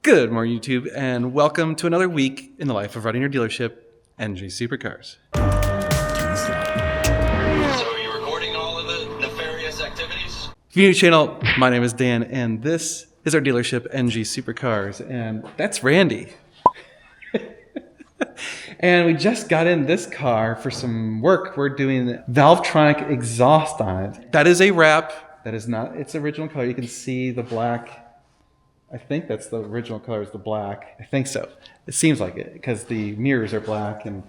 Good morning, YouTube, and welcome to another week in the life of running your dealership, NG Supercars. So are you recording all of the nefarious activities? If you're new to the channel, my name is Dan, and this is our dealership, NG Supercars, and that's Randy. And we just got in this car for some work. We're doing Valvetronic exhaust on it. That is a wrap. That is not its original color. You can see the black. I think that's the original color is the black. I think so. It seems like it because the mirrors are black, and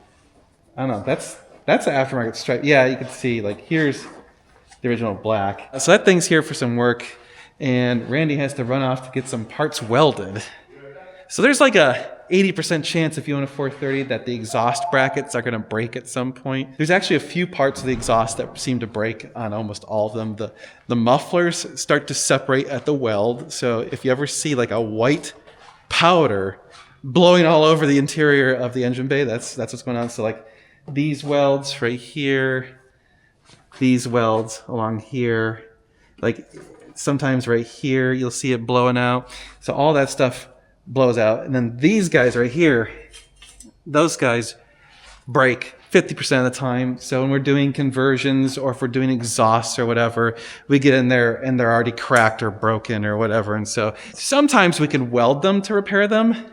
I don't know. That's an aftermarket stripe. Yeah, you can see like here's the original black. So that thing's here for some work, and Randy has to run off to get some parts welded. So there's like a 80% chance if you own a 430 that the exhaust brackets are going to break at some point. There's actually a few parts of the exhaust that seem to break on almost all of them. The mufflers start to separate at the weld. So if you ever see like a white powder blowing all over the interior of the engine bay, that's what's going on. So like these welds right here, these welds along here, like sometimes right here you'll see it blowing out. So all that stuff blows out, and then these guys right here, those guys break 50% of the time. So when we're doing conversions or if we're doing exhausts or whatever, we get in there and they're already cracked or broken or whatever. And so sometimes we can weld them to repair them.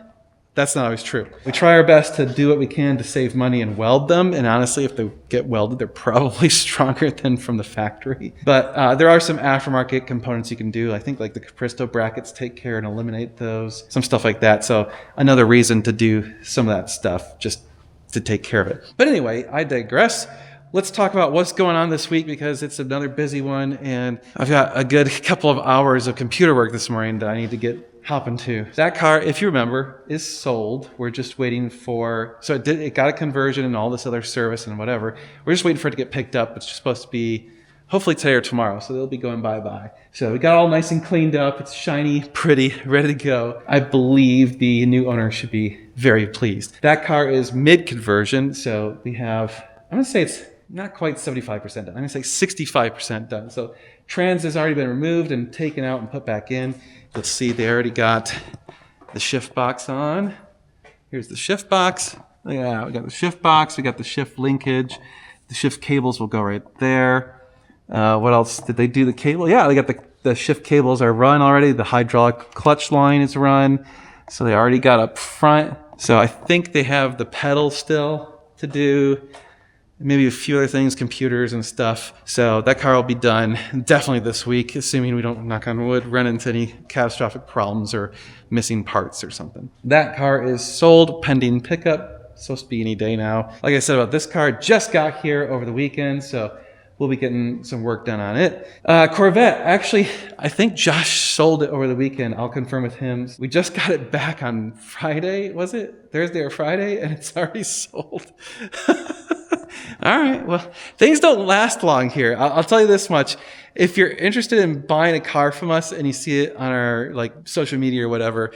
That's not always true. We try our best to do what we can to save money and weld them. And honestly, if they get welded, they're probably stronger than from the factory. But there are some aftermarket components you can do. I think like the Capristo brackets take care and eliminate those, some stuff like that. So another reason to do some of that stuff, just to take care of it. But anyway, I digress. Let's talk about what's going on this week because it's another busy one. And I've got a good couple of hours of computer work this morning that I need to get hopping to. That car, if you remember, is sold. We're just waiting for, so it got a conversion and all this other service and whatever. We're just waiting for it to get picked up. It's just supposed to be hopefully today or tomorrow. So they'll be going bye-bye. So we got all nice and cleaned up. It's shiny, pretty, ready to go. I believe the new owner should be very pleased. That car is mid-conversion. So we have, I'm going to say it's not quite 75% done. I'm going to say 65% done. So trans has already been removed and taken out and put back in. You'll see they already got the shift box on. Here's the shift box. Look at that. We got the shift box. We got the shift linkage. The shift cables will go right there. What else? Did they do the cable? Yeah, they got the shift cables are run already. The hydraulic clutch line is run. So they already got up front. So I think they have the pedal still to do. Maybe a few other things, computers and stuff. So that car will be done definitely this week, assuming we don't, knock on wood, run into any catastrophic problems or missing parts or something. That car is sold, pending pickup. Supposed to be any day now. Like I said about this car, just got here over the weekend, so we'll be getting some work done on it. Corvette, actually, I think Josh sold it over the weekend. I'll confirm with him. We just got it back on Friday, was it? Thursday or Friday, and it's already sold. All right, well, things don't last long here. I'll tell you this much. If you're interested in buying a car from us and you see it on our like social media or whatever,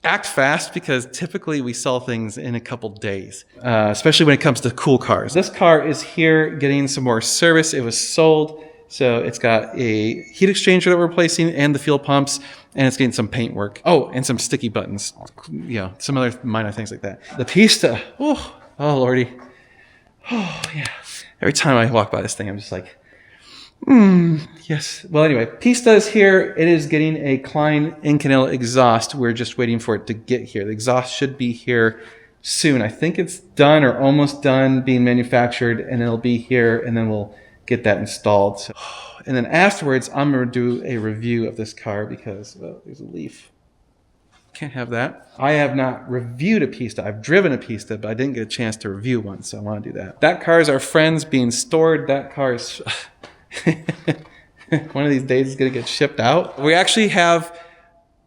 act fast because typically we sell things in a couple days, especially when it comes to cool cars. This car is here getting some more service. It was sold, so it's got a heat exchanger that we're replacing and the fuel pumps, and it's getting some paint work. Oh, and some sticky buttons, you know, some other minor things like that. The Pista, oh Lordy. Oh, yeah. Every time I walk by this thing, I'm just like, yes. Well, anyway, Pista is here. It is getting a Klein Inconel exhaust. We're just waiting for it to get here. The exhaust should be here soon. I think it's done or almost done being manufactured, and it'll be here, and then we'll get that installed. So, and then afterwards, I'm going to do a review of this car because, well, there's a leaf. Can't have that. I have not reviewed a Pista. I've driven a Pista, but I didn't get a chance to review one, so I want to do that. That car is our friends being stored. That car is one of these days is going to get shipped out. We actually have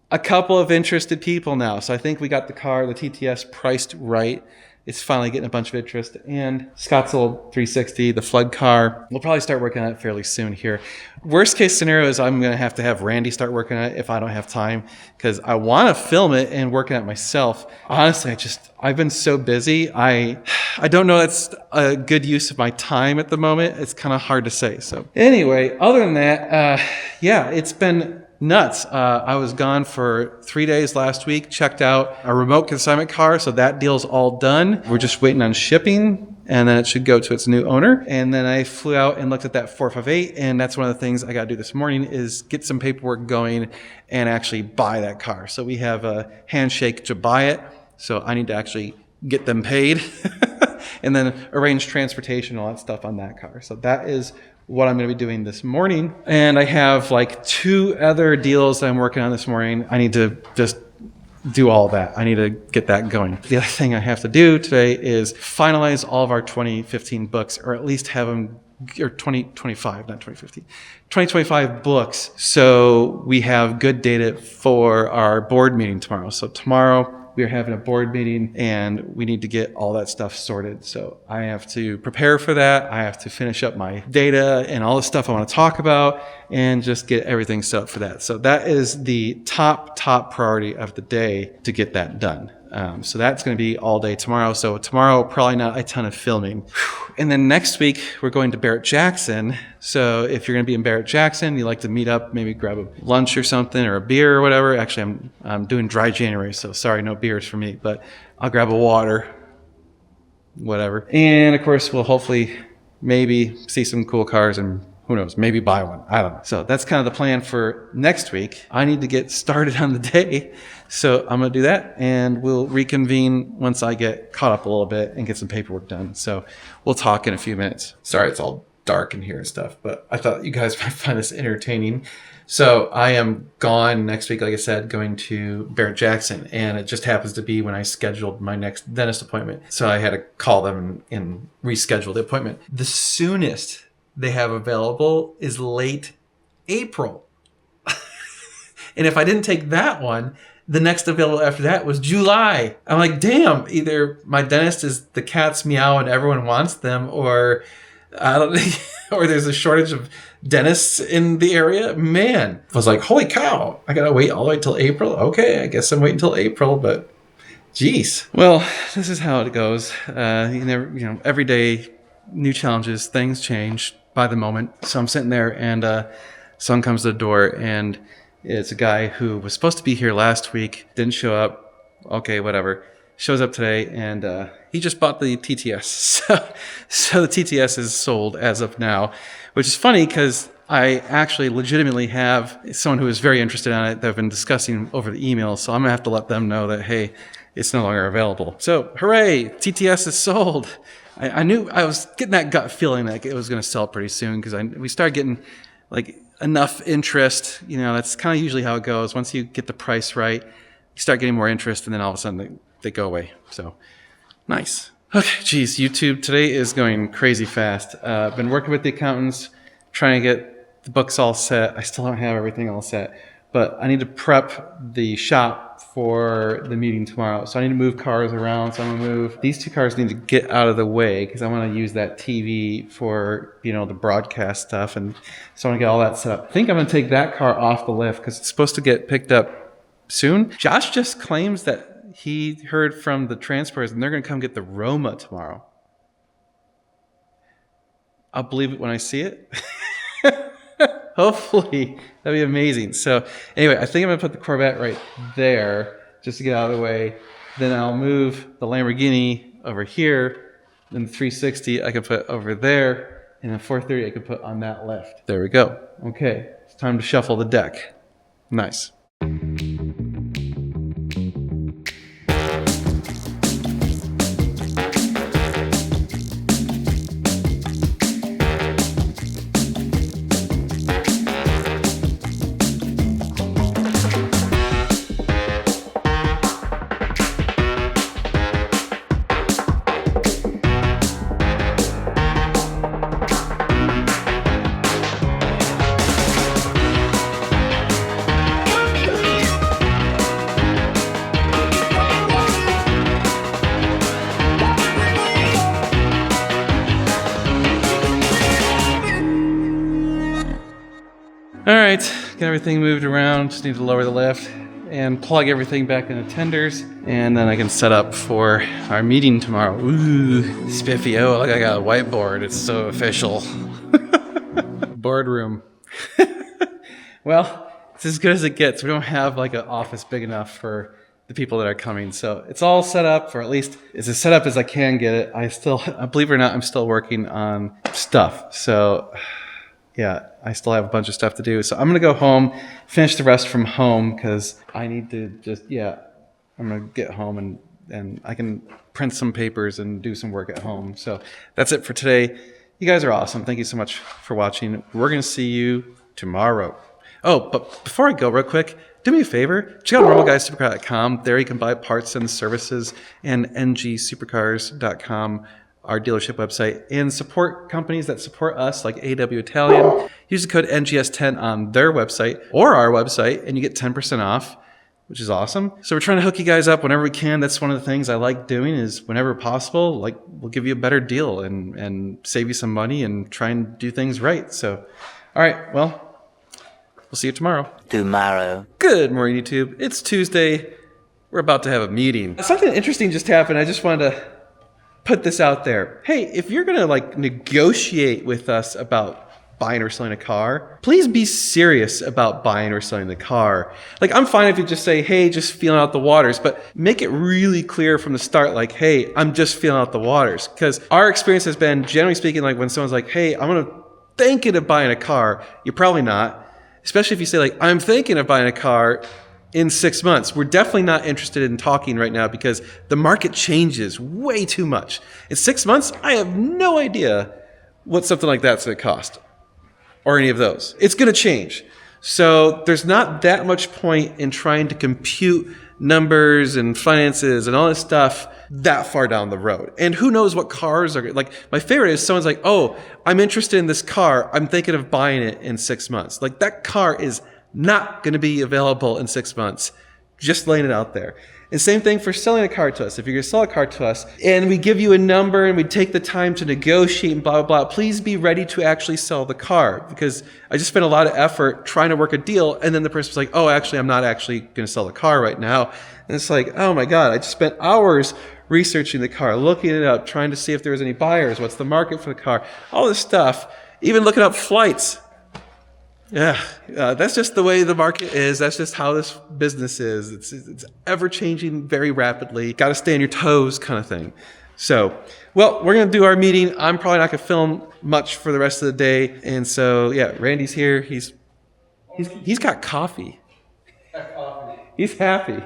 a couple of interested people now, so I think we got the car, the TTS, priced right. It's finally getting a bunch of interest. And Scott's old 360, the flood car. We'll probably start working on it fairly soon here. Worst case scenario is I'm going to have Randy start working on it if I don't have time, because I want to film it and work on it myself. Honestly, I've been so busy. I don't know that's a good use of my time at the moment. It's kind of hard to say. So anyway, other than that, yeah, it's been nuts. I was gone for 3 days last week, checked out a remote consignment car, so that deal's all done. We're just waiting on shipping, and then it should go to its new owner. And then I flew out and looked at that 458, and that's one of the things I got to do this morning is get some paperwork going and actually buy that car. So we have a handshake to buy it, so I need to actually get them paid and then arrange transportation and all that stuff on that car. So that is what I'm going to be doing this morning. And I have like 2 other deals that I'm working on this morning. I need to just do all that. I need to get that going. The other thing I have to do today is finalize all of our 2015 books, or at least have them, or 2025, not 2015, 2025 books. So we have good data for our board meeting tomorrow. So tomorrow, we are having a board meeting and we need to get all that stuff sorted. So I have to prepare for that. I have to finish up my data and all the stuff I want to talk about and just get everything set up for that. So that is the top priority of the day to get that done. So that's going to be all day tomorrow. So tomorrow, probably not a ton of filming. And then next week, we're going to Barrett-Jackson. So if you're going to be in Barrett-Jackson, you like to meet up, maybe grab a lunch or something or a beer or whatever. Actually, I'm doing dry January, so sorry, no beers for me, but I'll grab a water, whatever. And of course, we'll hopefully maybe see some cool cars and who knows, maybe buy one. I don't know. So that's kind of the plan for next week. I need to get started on the day. So I'm going to do that and we'll reconvene once I get caught up a little bit and get some paperwork done. So we'll talk in a few minutes. Sorry, it's all dark in here and stuff, but I thought you guys might find this entertaining. So I am gone next week, like I said, going to Barrett-Jackson, and it just happens to be when I scheduled my next dentist appointment. So I had to call them and reschedule the appointment. The soonest they have available is late April. And if I didn't take that one, the next available after that was July. I'm like, damn, either my dentist is the cat's meow and everyone wants them, or I don't or there's a shortage of dentists in the area. Man, I was like, holy cow, I gotta wait all the way till April. Okay, I guess I'm waiting till April, but geez. Well, this is how it goes. Every day, new challenges, things change by the moment. So I'm sitting there and someone comes to the door and it's a guy who was supposed to be here last week, didn't show up. Okay, whatever. Shows up today and he just bought the TTS. So the TTS is sold as of now, which is funny because I actually legitimately have someone who is very interested in it that I've been discussing over the email. So I'm going to have to let them know that, hey, it's no longer available. So hooray, TTS is sold. I knew I was getting that gut feeling like it was going to sell pretty soon because we started getting like enough interest. You know, that's kind of usually how it goes. Once you get the price right, you start getting more interest and then all of a sudden they go away. So nice. Okay, geez, YouTube today is going crazy fast. I've been working with the accountants, trying to get the books all set. I still don't have everything all set, but I need to prep the shop for the meeting tomorrow. So I need to move cars around. So I'm going to move. These 2 cars need to get out of the way because I want to use that TV for, the broadcast stuff. And so I want to get all that set up. I think I'm going to take that car off the lift because it's supposed to get picked up soon. Josh just claims that he heard from the transporters and they're going to come get the Roma tomorrow. I'll believe it when I see it. Hopefully, that'd be amazing. So anyway, I think I'm going to put the Corvette right there just to get out of the way. Then I'll move the Lamborghini over here. Then the 360 I can put over there. And the 430 I can put on that left. There we go. Okay, it's time to shuffle the deck. Nice. All right, got everything moved around. Just need to lower the lift and plug everything back into tenders, and then I can set up for our meeting tomorrow. Ooh, spiffy. Oh, look, I got a whiteboard. It's so official. Boardroom. Well, it's as good as it gets. We don't have like an office big enough for the people that are coming. So it's all set up, or at least it's as set up as I can get it. I still, believe it or not, I'm still working on stuff. So yeah, I still have a bunch of stuff to do. So I'm going to go home, finish the rest from home because I need to just, I'm going to get home and I can print some papers and do some work at home. So that's it for today. You guys are awesome. Thank you so much for watching. We're going to see you tomorrow. Oh, but before I go real quick, do me a favor. Check out normalguysupercar.com. There you can buy parts and services, and ngsupercars.com, our dealership website, and support companies that support us like AW Italian. Use the code NGS10 on their website or our website and you get 10% off, which is awesome. So we're trying to hook you guys up whenever we can. That's one of the things I like doing is whenever possible, like we'll give you a better deal and save you some money and try and do things right. So, all right, well, we'll see you tomorrow. Good morning, YouTube. It's Tuesday. We're about to have a meeting. Something interesting just happened. I just wanted to put this out there. Hey, if you're going to like negotiate with us about buying or selling a car, please be serious about buying or selling the car. Like, I'm fine if you just say, hey, just feeling out the waters, but make it really clear from the start, like, hey, I'm just feeling out the waters. Because our experience has been, generally speaking, like when someone's like, hey, thinking of buying a car, you're probably not. Especially if you say like, I'm thinking of buying a car in 6 months. We're definitely not interested in talking right now because the market changes way too much. In 6 months, I have no idea what something like that's going to cost or any of those. It's going to change. So there's not that much point in trying to compute numbers and finances and all this stuff that far down the road. And who knows what cars are, like my favorite is someone's like, oh, I'm interested in this car. I'm thinking of buying it in 6 months. Like that car is not going to be available in 6 months. Just laying it out there. And same thing for selling a car to us. If you're going to sell a car to us and we give you a number and we take the time to negotiate and blah, blah, blah, please be ready to actually sell the car because I just spent a lot of effort trying to work a deal. And then the person's like, oh, actually, I'm not actually going to sell the car right now. And it's like, oh my God, I just spent hours researching the car, looking it up, trying to see if there was any buyers, what's the market for the car, all this stuff, even looking up flights. Yeah, that's just the way the market is. That's just how this business is. It's ever changing very rapidly. Got to stay on your toes kind of thing. So, well, we're going to do our meeting. I'm probably not going to film much for the rest of the day. And so, yeah, Randy's here. He's got coffee. He's happy.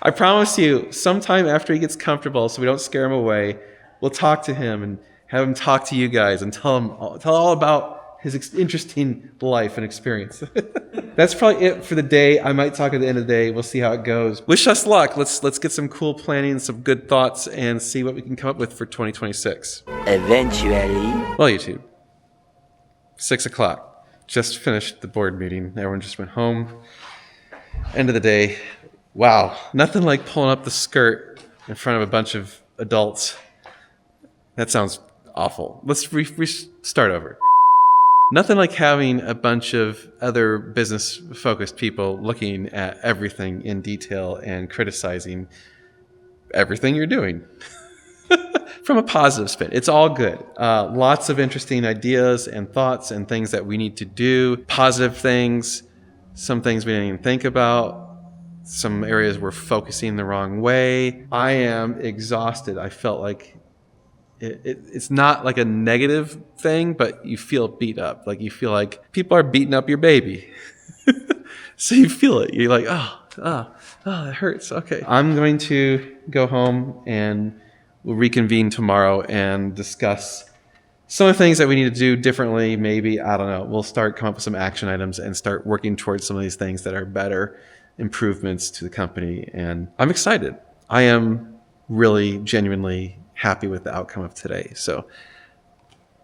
I promise you, sometime after he gets comfortable, so we don't scare him away, we'll talk to him and have him talk to you guys and tell all about his interesting life and experience. That's probably it for the day. I might talk at the end of the day. We'll see how it goes. Wish us luck. Let's get some cool planning, some good thoughts, and see what we can come up with for 2026. Eventually. Well, YouTube, 6 o'clock. Just finished the board meeting. Everyone just went home. End of the day. Wow. Nothing like pulling up the skirt in front of a bunch of adults. That sounds awful. Let's start over. Nothing like having a bunch of other business-focused people looking at everything in detail and criticizing everything you're doing from a positive spin. It's all good. Lots of interesting ideas and thoughts and things that we need to do. Positive things, some things we didn't even think about, some areas we're focusing the wrong way. I am exhausted. I felt like it's not like a negative thing, but you feel beat up. Like you feel like people are beating up your baby. So you feel it. You're like, oh, that hurts. Okay. I'm going to go home and we'll reconvene tomorrow and discuss some of the things that we need to do differently. Maybe, I don't know. We'll start coming up with some action items and start working towards some of these things that are better improvements to the company. And I'm excited. I am really genuinely happy with the outcome of today. So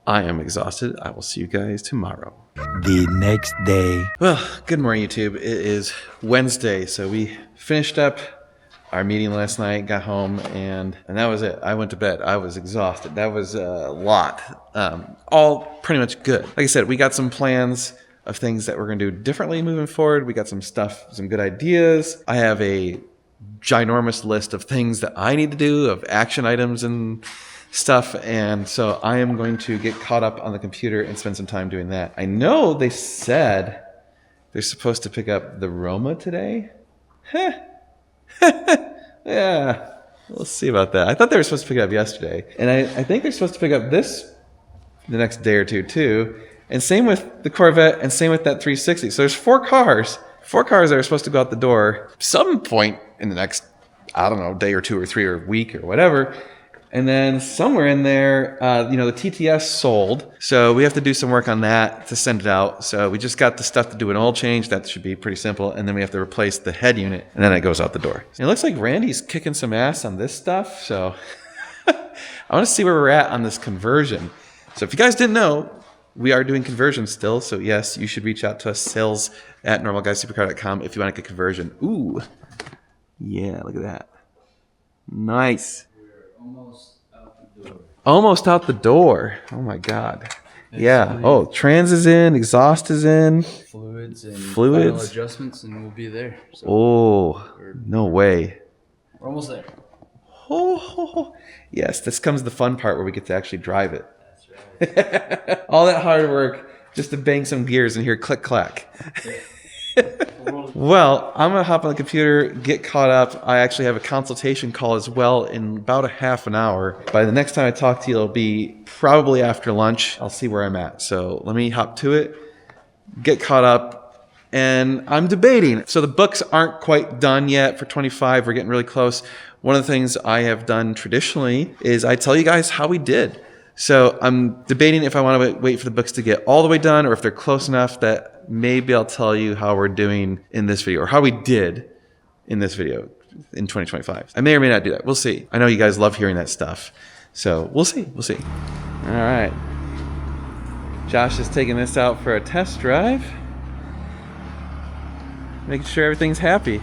I am exhausted. I will see you guys tomorrow. The next day. Well, good morning, YouTube. It is Wednesday. So we finished up our meeting last night, got home, and that was it. I went to bed. I was exhausted. That was a lot. All pretty much good. Like I said, we got some plans of things that we're going to do differently moving forward. We got some stuff, some good ideas. I have a ginormous list of things that I need to do, of action items and stuff, and so I am going to get caught up on the computer and spend some time doing that. I know they said they're supposed to pick up the Roma today. Yeah, we'll see about that. I thought they were supposed to pick it up yesterday, and I think they're supposed to pick up this the next day or two too. And same with the Corvette, and same with that 360. So there's 4 cars that are supposed to go out the door some point in the next, I don't know, day or 2 or 3 or week or whatever. And then somewhere in there, the TTS sold. So we have to do some work on that to send it out. So we just got the stuff to do an oil change. That should be pretty simple. And then we have to replace the head unit, and then it goes out the door. And it looks like Randy's kicking some ass on this stuff. So I want to see where we're at on this conversion. So if you guys didn't know, we are doing conversions still. So yes, you should reach out to us, sales@normalguysupercar.com, if you want to get conversion. Ooh, yeah, look at that. Nice. Almost out the door. Oh my God. Yeah. Oh, trans is in, exhaust is in. Fluids and Fluids. final adjustments, and we'll be there. So Oh, no way. we're almost there. Oh, yes, this comes the fun part where we get to actually drive it. That's right. All that hard work just to bang some gears and hear click clack. Well, I'm going to hop on the computer, get caught up. I actually have a consultation call as well in about a half an hour. By the next time I talk to you, it'll be probably after lunch. I'll see where I'm at. So let me hop to it, get caught up, and I'm debating. So the books aren't quite done yet for 25. We're getting really close. One of the things I have done traditionally is I tell you guys how we did. So I'm debating if I want to wait for the books to get all the way done, or if they're close enough that maybe I'll tell you how we're doing in this video, or how we did in this video in 2025. I may or may not do that. We'll see. I know you guys love hearing that stuff. So we'll see. We'll see. All right. Josh is taking this out for a test drive. Making sure everything's happy.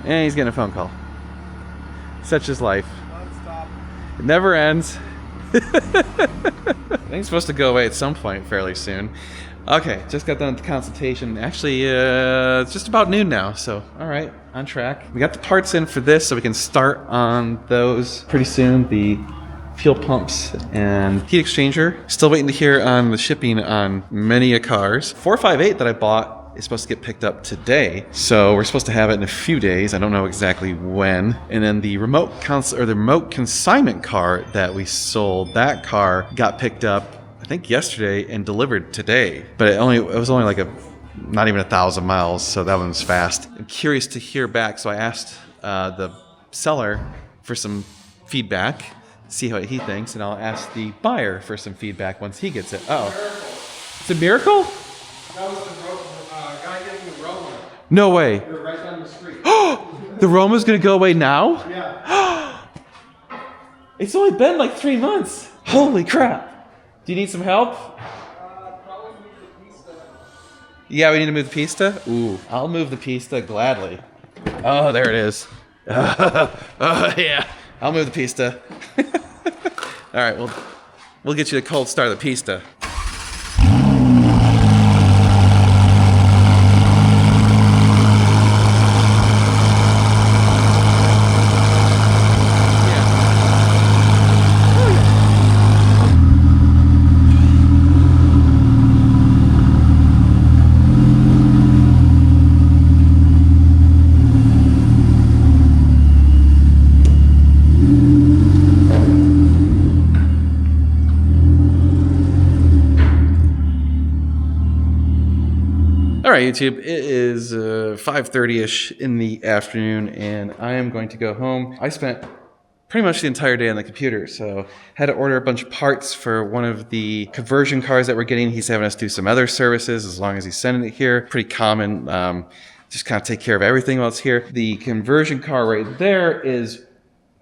And he's getting a phone call. Such is life. It never ends. I think it's supposed to go away at some point fairly soon. Okay, just got done with the consultation. Actually, it's just about noon now, so all right, on track. We got the parts in for this, so we can start on those pretty soon. The fuel pumps and heat exchanger. Still waiting to hear on the shipping on many cars. 458 that I bought is supposed to get picked up today, so we're supposed to have it in a few days. I don't know exactly when. And then the remote consignment car that we sold, that car got picked up I think yesterday and delivered today, but it was only like not even 1,000 miles, so that one's fast. I'm curious to hear back, so I asked the seller for some feedback, see how he thinks, and I'll ask the buyer for some feedback once he gets it. Oh, it's a miracle? That was the guy getting the Roma. No way. They're right down the street. The Roma's gonna go away now? Yeah. It's only been like 3 months. Holy crap. Do you need some help? Probably need the pista. Yeah, we need to move the Pista? Ooh, I'll move the Pista gladly. Oh, there it is. Yeah, I'll move the Pista. All right, we'll get you the cold start of the Pista. All right, YouTube, it is 5:30-ish in the afternoon, and I am going to go home. I spent pretty much the entire day on the computer, so had to order a bunch of parts for one of the conversion cars that we're getting. He's having us do some other services as long as he's sending it here. Pretty common, just kind of take care of everything while it's here. The conversion car right there is,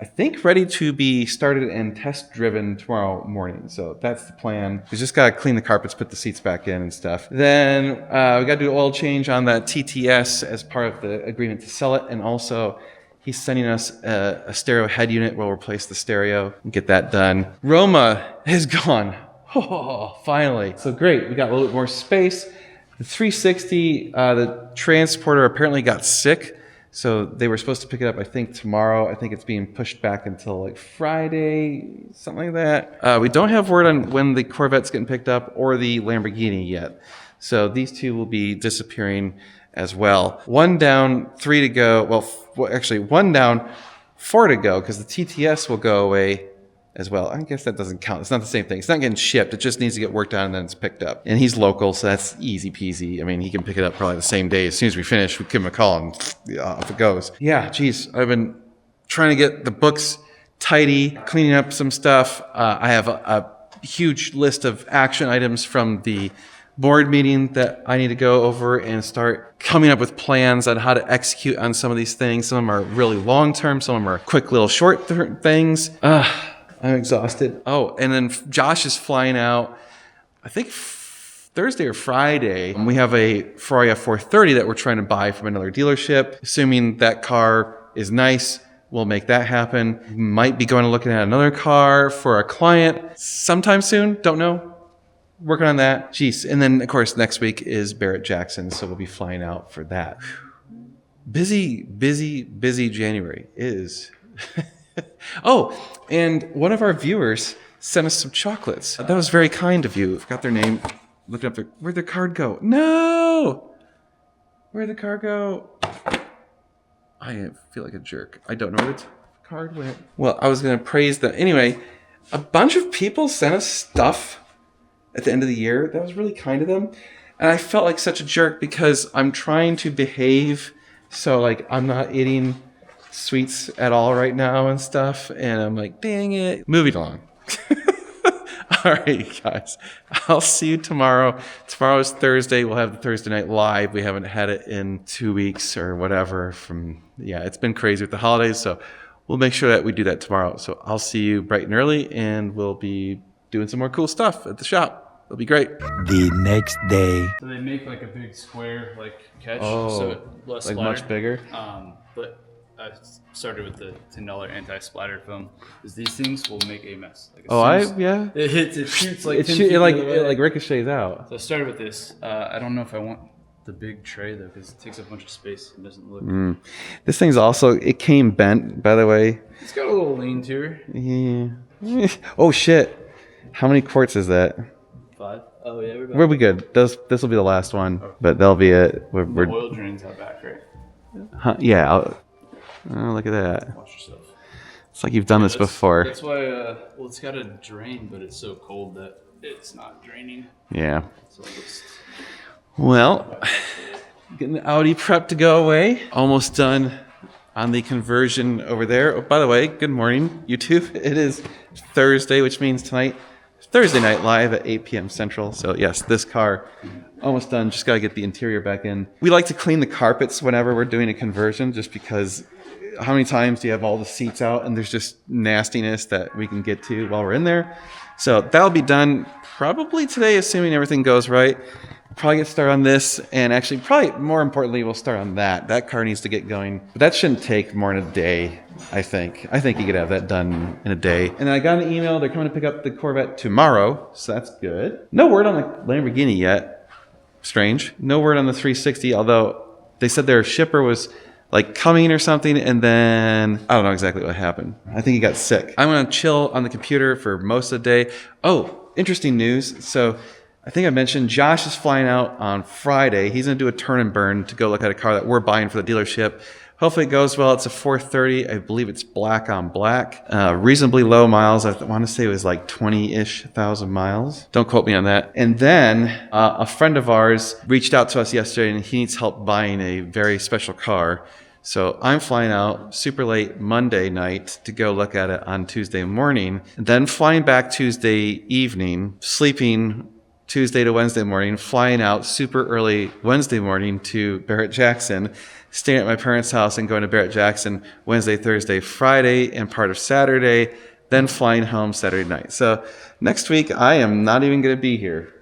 I think, ready to be started and test driven tomorrow morning. So that's the plan. We just got to clean the carpets, put the seats back in and stuff. Then we got to do an oil change on that TTS as part of the agreement to sell it. And also he's sending us a stereo head unit. We'll replace the stereo and get that done. Roma is gone. Oh, finally. So great. We got a little bit more space. The 360, the transporter apparently got sick. So they were supposed to pick it up, I think, tomorrow. I think it's being pushed back until like Friday, something like that. We don't have word on when the Corvette's getting picked up or the Lamborghini yet. So these two will be disappearing as well. 1 down, 3 to go. Well, actually, 1 down, 4 to go, because the TTS will go away as well. I guess that doesn't count. It's not the same thing. It's not getting shipped. It just needs to get worked on and then it's picked up. And he's local, so that's easy peasy. I mean, he can pick it up probably the same day. As soon as we finish, we give him a call and off it goes. Yeah, geez, I've been trying to get the books tidy, cleaning up some stuff. I have a huge list of action items from the board meeting that I need to go over and start coming up with plans on how to execute on some of these things. Some of them are really long term, some of them are quick little short things. I'm exhausted. Oh, and then Josh is flying out, I think Thursday or Friday. We have a Ferrari F430 that we're trying to buy from another dealership. Assuming that car is nice, we'll make that happen. Might be going to looking at another car for a client sometime soon. Don't know. Working on that. Jeez. And then, of course, next week is Barrett Jackson, so we'll be flying out for that. Busy January is... Oh, and one of our viewers sent us some chocolates. That was very kind of you. Forgot their name. Looked up where'd their card go? No! Where'd the card go? I feel like a jerk. I don't know where the card went. Well, I was going to praise them. Anyway, a bunch of people sent us stuff at the end of the year. That was really kind of them. And I felt like such a jerk because I'm trying to behave. So, like, I'm not eating sweets at all right now and stuff, and I'm like, dang it. Moving along. All right, guys. I'll see you tomorrow. Tomorrow is Thursday. We'll have the Thursday Night Live. We haven't had it in 2 weeks or whatever. It's been crazy with the holidays, so we'll make sure that we do that tomorrow. So I'll see you bright and early, and we'll be doing some more cool stuff at the shop. It'll be great. The next day. So they make like a big square like catch, Oh, so it less like splatter. much bigger? But I started with the $10 anti-splatter film, because these things will make a mess. Like it shoots like 10 feet the other way. It like ricochets out. So I started with this. I don't know if I want the big tray though, because it takes up a bunch of space. It doesn't look. This thing's also, it came bent, by the way. It's got a little lean to her. Yeah. Oh shit. How many quarts is that? 5. Oh yeah, We'll be good. This will be the last one, but that'll be it. The oil drains out back, right? Yeah. Oh, look at that. Watch yourself. It's like you've done this before. That's why. Well, it's got a drain, but it's so cold that it's not draining. Yeah. So just... Well, getting the Audi prep to go away. Almost done on the conversion over there. Oh, by the way, good morning, YouTube. It is Thursday, which means tonight, Thursday Night Live at 8 p.m. Central. So yes, this car almost done. Just got to get the interior back in. We like to clean the carpets whenever we're doing a conversion, just because how many times do you have all the seats out and there's just nastiness that we can get to while we're in there. So that'll be done probably today, assuming everything goes right. Probably get started on this, and actually probably more importantly, we'll start on that. That car needs to get going. But that shouldn't take more than a day, I think. I think you could have that done in a day. And I got an email. They're coming to pick up the Corvette tomorrow, so that's good. No word on the Lamborghini yet. Strange. No word on the 360, although they said their shipper was like coming or something, and then I don't know exactly what happened. I think he got sick. I'm gonna chill on the computer for most of the day. Oh, interesting news. So I think I mentioned Josh is flying out on Friday. He's gonna do a turn and burn to go look at a car that we're buying for the dealership. Hopefully it goes well. It's a 430. I believe it's black on black. Reasonably low miles. I want to say it was like 20-ish thousand miles. Don't quote me on that. And then a friend of ours reached out to us yesterday, and he needs help buying a very special car. So I'm flying out super late Monday night to go look at it on Tuesday morning, and then flying back Tuesday evening, sleeping Tuesday to Wednesday morning, flying out super early Wednesday morning to Barrett Jackson, staying at my parents' house and going to Barrett Jackson Wednesday, Thursday, Friday, and part of Saturday, then flying home Saturday night. So next week, I am not even going to be here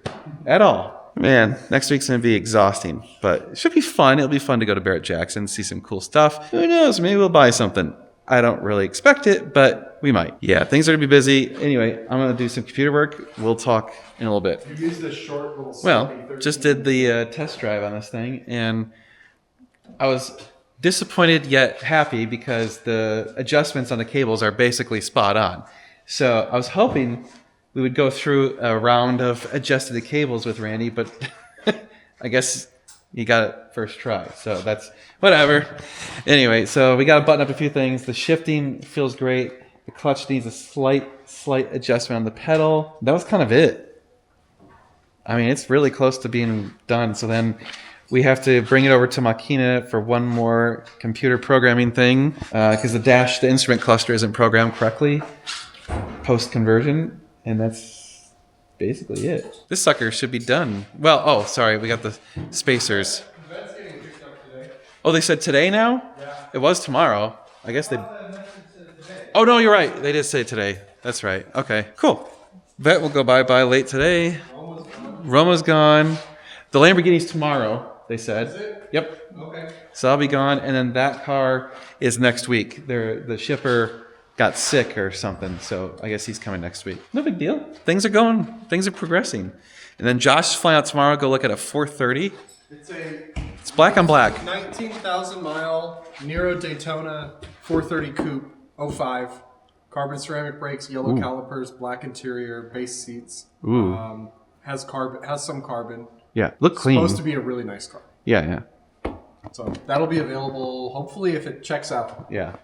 at all. Man, next week's going to be exhausting, but it should be fun. It'll be fun to go to Barrett Jackson, see some cool stuff. Who knows? Maybe we'll buy something. I don't really expect it, but we might. Yeah, things are going to be busy. Anyway, I'm going to do some computer work. We'll talk in a little bit. You used this short little Well, 70, 30. just did the test drive on this thing, and I was disappointed yet happy because the adjustments on the cables are basically spot on. So I was hoping we would go through a round of adjusting the cables with Randy, but I guess he got it first try. So that's whatever. Anyway, so we got to button up a few things. The shifting feels great. The clutch needs a slight adjustment on the pedal. That was kind of it. I mean, it's really close to being done. So then we have to bring it over to Machina for one more computer programming thing because the instrument cluster isn't programmed correctly post-conversion, and that's basically it. This sucker should be done. Well, oh, sorry, we got the spacers. That's getting picked up today. Oh, they said today now? Yeah. It was tomorrow. I guess they... Oh, no, you're right. They did say today. That's right. Okay, cool. Vet will go bye-bye late today. Roma's gone. The Lamborghini's tomorrow, they said. Is it? Yep. Okay. So I'll be gone, and then that car is next week. The shipper got sick or something, so I guess he's coming next week. No big deal. Things are progressing. And then Josh is flying out tomorrow, go look at a 430. It's black on black. 19,000 mile Nero Daytona 430 coupe 05. Carbon ceramic brakes, yellow calipers, black interior, base seats. Ooh. Has some carbon. Yeah, look clean. Supposed to be a really nice car. Yeah. So that'll be available hopefully if it checks out. Yeah.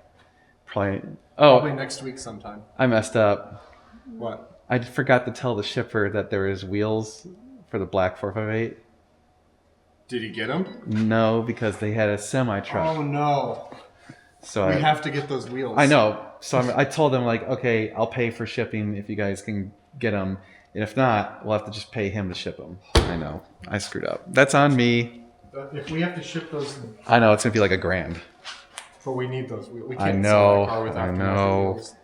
Probably Oh, next week sometime. I messed up. What? I forgot to tell the shipper that there is wheels for the black 458. Did he get them? No, because they had a semi truck. Oh no. So We have to get those wheels. I know. So I told them, like, okay, I'll pay for shipping if you guys can get them. And if not, we'll have to just pay him to ship them. I know. I screwed up. That's on me. But if we have to ship those, I know. It's going to be like $1,000. but we need those wheels. We I can't know, sell that car without I the know. wheels.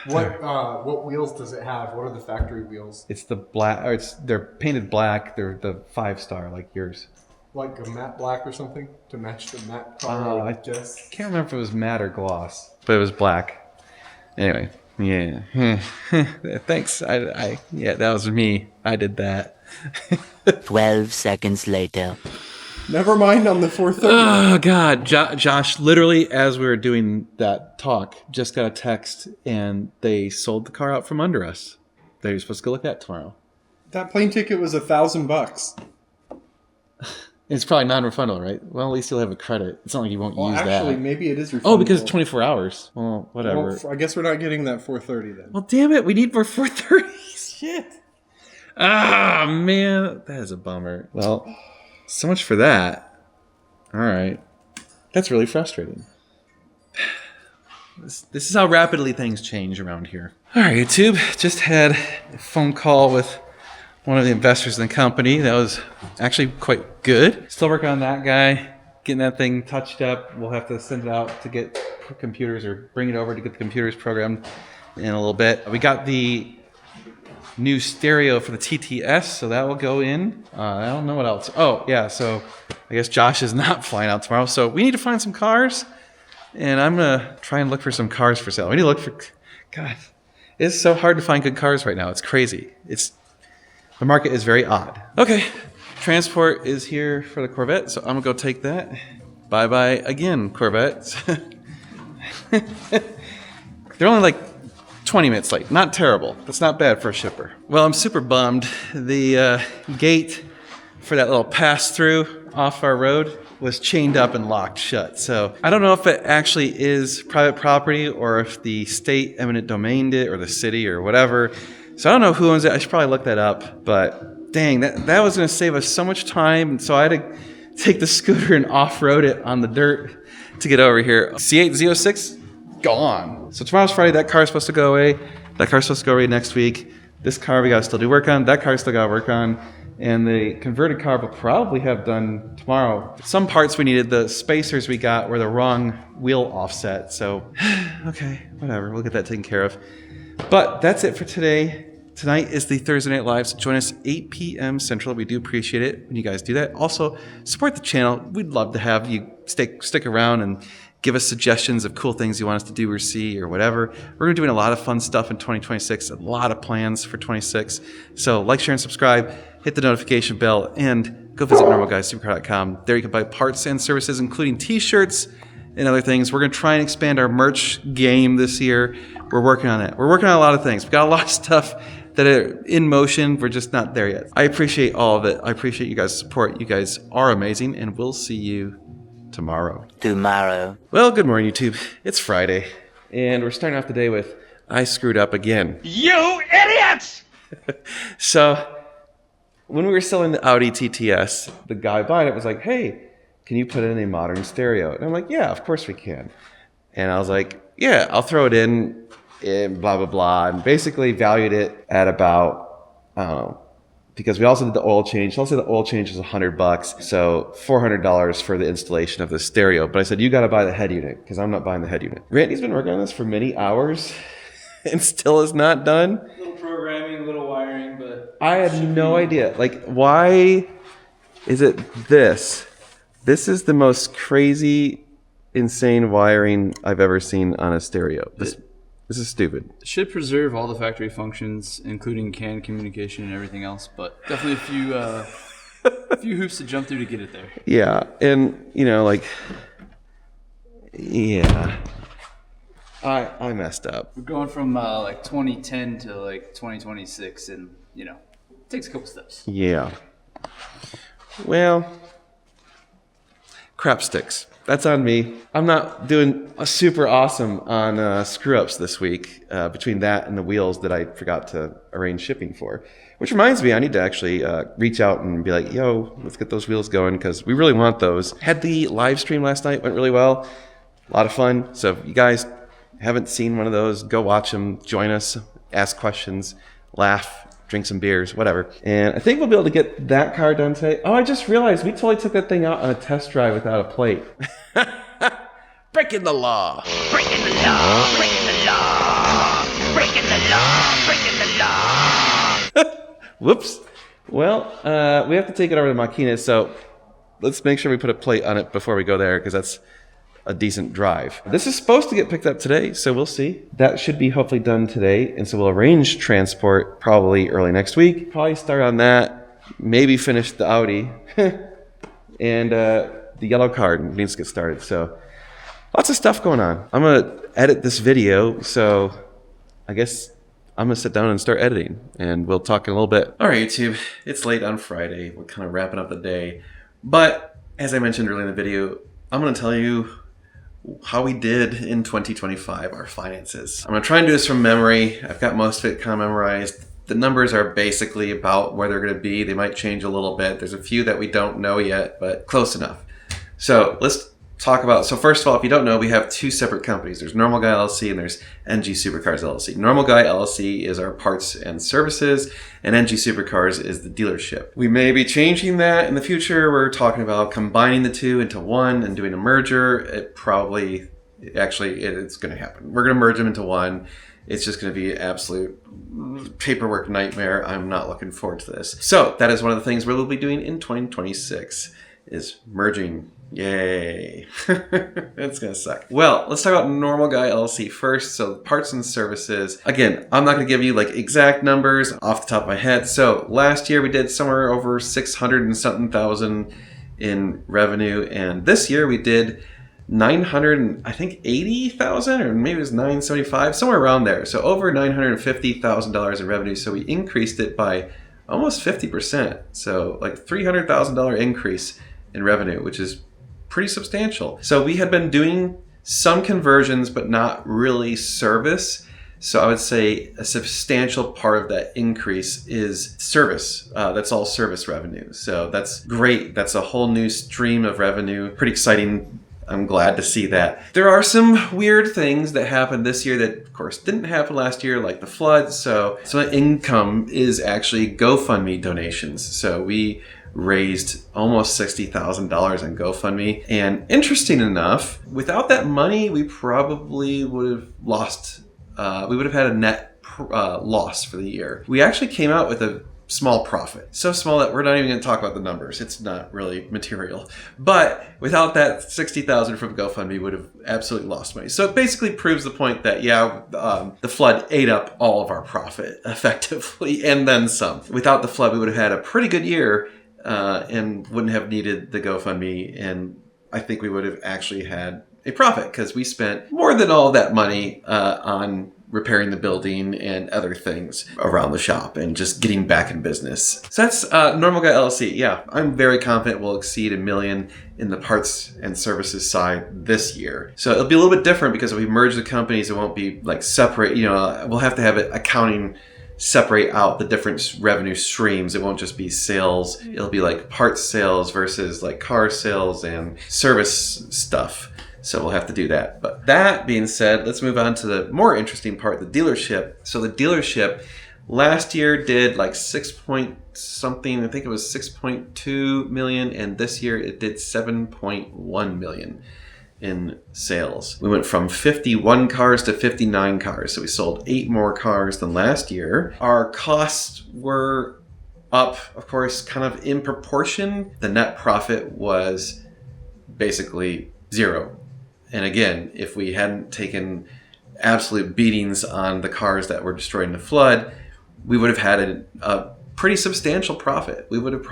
What wheels does it have? What are the factory wheels? It's the black. Or they're painted black. They're the 5-star, like yours. Like a matte black or something to match the matte I color? I guess. can't remember if it was matte or gloss, but it was black. Anyway, yeah. Thanks. Yeah, that was me. I did that. 12 seconds later. Never mind on the 430. Oh God, Josh! Literally, as we were doing that talk, just got a text, and they sold the car out from under us. That you're supposed to go look at tomorrow. That plane ticket was $1,000. It's probably non-refundable, right? Well, at least you'll have a credit. It's not like you won't use Actually, that. maybe it is refundable. Oh, because it's 24 hours. Well, whatever. Well, I guess we're not getting that 430 then. Well, damn it, we need more 430s. Shit. Ah, man, that is a bummer. Well, so much for that. All right. That's really frustrating. This is how rapidly things change around here. All right, YouTube. Just had a phone call with one of the investors in the company. That was actually quite good. Still working on that guy, getting that thing touched up. We'll have to send it out to get computers, or bring it over to get the computers programmed in a little bit. We got the new stereo for the TTS, so that will go in. I don't know what else. Oh, yeah, so I guess Josh is not flying out tomorrow. So we need to find some cars, and I'm going to try and look for some cars for sale. We need to look for... God, it's so hard to find good cars right now. It's crazy. The market is very odd. Okay, transport is here for the Corvette, so I'm going to go take that. Bye-bye again, Corvettes. They're only like 20 minutes late. Not terrible. That's not bad for a shipper. Well, I'm super bummed. The gate for that little pass-through off our road was chained up and locked shut. So I don't know if it actually is private property or if the state eminent domained it or the city or whatever. So I don't know who owns it. I should probably look that up. But dang, that was going to save us so much time. And so I had to take the scooter and off-road it on the dirt to get over here. C8 Z06, gone. So tomorrow's Friday. That car's supposed to go away. That car's supposed to go away next week. This car we got to still do work on. That car still got to work on. And the converted car will probably have done tomorrow. Some parts we needed, the spacers we got were the wrong wheel offset. So, okay, whatever. We'll get that taken care of. But that's it for today. Tonight is the Thursday Night Live, so join us 8 p.m. Central. We do appreciate it when you guys do that. Also, support the channel. We'd love to have you stick around and Give us suggestions of cool things you want us to do or see or whatever. We're doing a lot of fun stuff in 2026, a lot of plans for 26. So like, share, and subscribe, hit the notification bell, and go visit normalguysupercar.com. There you can buy parts and services, including t-shirts and other things. We're going to try and expand our merch game this year. We're working on it. We're working on a lot of things. We've got a lot of stuff that are in motion. We're just not there yet. I appreciate all of it. I appreciate you guys' support. You guys are amazing, and we'll see you tomorrow. Well, good morning, YouTube. It's Friday, and we're starting off the day with I screwed up again. You idiots! So, when we were selling the Audi TTS, the guy buying it was like, hey, can you put in a modern stereo? And I'm like, yeah, of course we can. And I was like, yeah, I'll throw it in blah, blah, blah. And basically valued it at about, I don't know, because we also did the oil change. I'll say the oil change was $100. So $400 for the installation of the stereo. But I said, you got to buy the head unit because I'm not buying the head unit. Randy's been working on this for many hours and still is not done. A little programming, a little wiring, but I had no idea. Like, why is it this? This is the most crazy, insane wiring I've ever seen on a stereo. This is stupid. Should preserve all the factory functions, including CAN communication and everything else, but definitely a few hoops to jump through to get it there. Yeah, and like, yeah, I messed up. We're going from like 2010 to like 2026, and it takes a couple steps. Yeah. Well, crap sticks. That's on me. I'm not doing super awesome on screw-ups this week between that and the wheels that I forgot to arrange shipping for. Which reminds me, I need to actually reach out and be like, yo, let's get those wheels going because we really want those. Had the live stream last night, went really well. A lot of fun. So if you guys haven't seen one of those, go watch them, join us, ask questions, laugh, drink some beers, whatever. And I think we'll be able to get that car done today. Oh, I just realized we totally took that thing out on a test drive without a plate. Breaking the law. Breaking the law, breaking the law, breaking the law, breaking the law. Whoops. Well, we have to take it over to Makina, so let's make sure we put a plate on it before we go there because that's a decent drive. This is supposed to get picked up today, so we'll see. That should be hopefully done today, and so we'll arrange transport probably early next week. Probably start on that, maybe finish the Audi, and the yellow card needs to get started. So lots of stuff going on. I'm gonna edit this video, so I guess I'm gonna sit down and start editing, and we'll talk in a little bit. All right, YouTube, it's late on Friday. We're kind of wrapping up the day, but as I mentioned earlier in the video, I'm gonna tell you how we did in 2025, our finances. I'm gonna try and do this from memory. I've got most of it kind of memorized. The numbers are basically about where they're gonna be. They might change a little bit. There's a few that we don't know yet, but close enough. So let's talk about, so first of all, if you don't know, we have two separate companies. There's Normal Guy LLC and there's NG Supercars LLC. Normal Guy LLC is our parts and services, and NG Supercars is the dealership. We may be changing that in the future. We're talking about combining the two into one and doing a merger. It's going to happen. We're going to merge them into one. It's just going to be an absolute paperwork nightmare. I'm not looking forward to this. So that is one of the things we'll be doing in 2026 is merging. Yay. It's gonna suck. Well, let's talk about Normal Guy LLC first. So parts and services. Again, I'm not gonna give you like exact numbers off the top of my head. So last year we did somewhere over 600 and something thousand in revenue, and this year we did 980,000, or maybe it was 975, somewhere around there. So over $950,000 in revenue. So we increased it by almost 50%. So like $300,000 increase in revenue, which is pretty substantial. So we had been doing some conversions, but not really service. So I would say a substantial part of that increase is service. That's all service revenue. So that's great. That's a whole new stream of revenue. Pretty exciting. I'm glad to see that. There are some weird things that happened this year that, of course, didn't happen last year, like the floods. So some income is actually GoFundMe donations. So we raised almost $60,000 in GoFundMe. And interesting enough, without that money, we probably would have lost, we would have had a net loss for the year. We actually came out with a small profit. So small that we're not even going to talk about the numbers. It's not really material. But without that $60,000 from GoFundMe, we would have absolutely lost money. So it basically proves the point that, the flood ate up all of our profit effectively, and then some. Without the flood, we would have had a pretty good year and wouldn't have needed the GoFundMe. And I think we would have actually had a profit because we spent more than all that money on repairing the building and other things around the shop and just getting back in business. So that's Normal Guy LLC. Yeah, I'm very confident we'll exceed $1 million in the parts and services side this year. So it'll be a little bit different because if we merge the companies, it won't be like separate. We'll have to have it accounting separate out the different revenue streams. It won't just be sales. It'll be like parts sales versus like car sales and service stuff. So we'll have to do that. But that being said, let's move on to the more interesting part, the dealership. So the dealership last year did like 6 point something. I think it was 6.2 million. And this year it did 7.1 million in sales. We went from 51 cars to 59 cars. So we sold 8 more cars than last year. Our costs were up, of course, kind of in proportion. The net profit was basically zero. And again, if we hadn't taken absolute beatings on the cars that were destroyed in the flood, we would have had a pretty substantial profit. We would have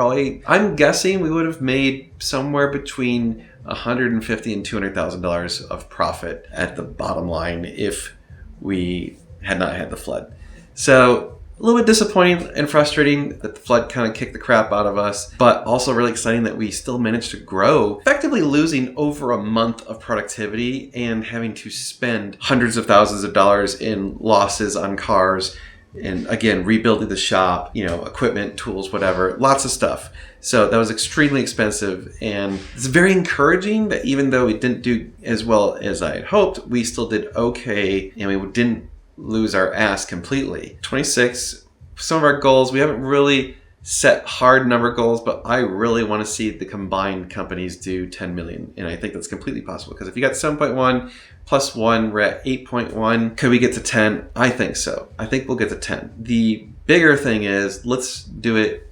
I'm guessing we would have made somewhere between $150,000 and $200,000 of profit at the bottom line if we had not had the flood. So a little bit disappointing and frustrating that the flood kind of kicked the crap out of us, but also really exciting that we still managed to grow, effectively losing over a month of productivity and having to spend hundreds of thousands of dollars in losses on cars. And again, rebuilding the shop, equipment, tools, whatever, lots of stuff. So that was extremely expensive. And it's very encouraging that even though we didn't do as well as I had hoped, we still did okay. And we didn't lose our ass completely. 26, some of our goals, we haven't really set hard number goals, but I really want to see the combined companies do 10 million. And I think that's completely possible because if you got 7.1 plus 1, we're at 8.1. Could we get to 10? I think so. I think we'll get to 10. The bigger thing is let's do it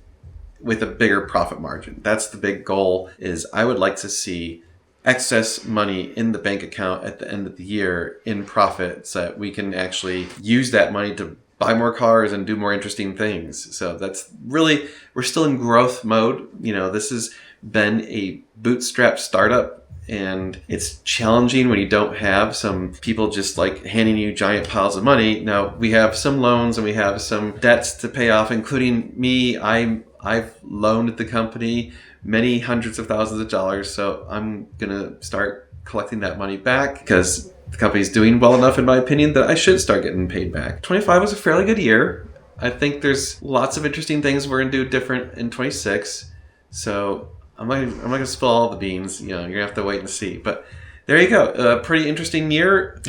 with a bigger profit margin. That's the big goal. Is I would like to see excess money in the bank account at the end of the year in profit so that we can actually use that money to buy more cars and do more interesting things. So that's really, we're still in growth mode. This has been a bootstrap startup and it's challenging when you don't have some people just like handing you giant piles of money. Now we have some loans and we have some debts to pay off, including me. I've loaned the company many hundreds of thousands of dollars. So I'm going to start collecting that money back because the company's doing well enough, in my opinion, that I should start getting paid back. 25 was a fairly good year. I think there's lots of interesting things we're going to do different in 26. So I'm not going to spill all the beans. You're going to have to wait and see. But there you go. A pretty interesting year.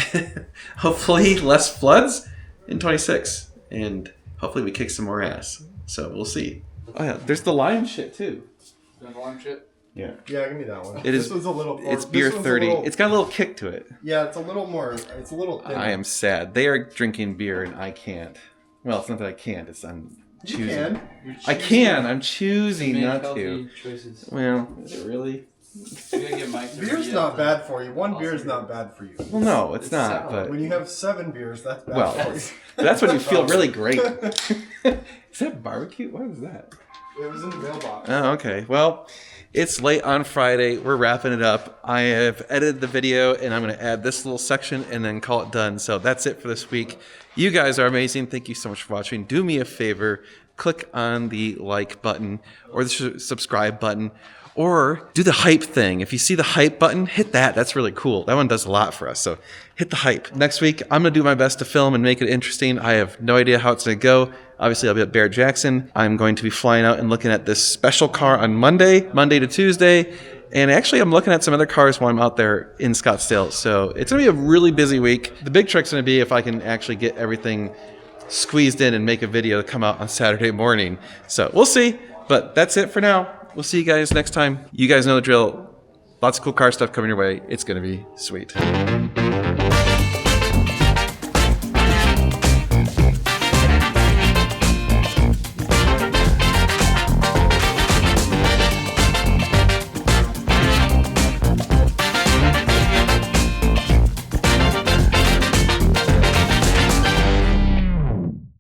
Hopefully less floods in 26. And hopefully we kick some more ass. So we'll see. Oh yeah, there's the lime shit too. Alarm shit? Yeah. Yeah, give me that one. It is. This one's a little. It's beer 30. It's got a little kick to it. Yeah, it's a little more. It's a little thinner. I am sad. They are drinking beer and I can't. Well, it's not that I can't. It's I'm choosing. You can. I can. I'm choosing not to. Choices. Well, is it really? Beer's not bad for you. One beer is not bad for you. Well, no, it's not. But when you have 7 beers, that's bad for you. That's when you feel really great. Is that barbecue? What is that? It was in the mailbox. Oh, okay. Well, it's late on Friday. We're wrapping it up. I have edited the video, and I'm going to add this little section and then call it done. So that's it for this week. You guys are amazing. Thank you so much for watching. Do me a favor. Click on the like button or the subscribe button. Or do the hype thing. If you see the hype button, hit that. That's really cool. That one does a lot for us. So hit the hype. Next week, I'm going to do my best to film and make it interesting. I have no idea how it's going to go. Obviously, I'll be at Barrett Jackson. I'm going to be flying out and looking at this special car on Monday to Tuesday. And actually, I'm looking at some other cars while I'm out there in Scottsdale. So it's going to be a really busy week. The big trick's going to be if I can actually get everything squeezed in and make a video to come out on Saturday morning. So we'll see. But that's it for now. We'll see you guys next time. You guys know the drill. Lots of cool car stuff coming your way. It's going to be sweet.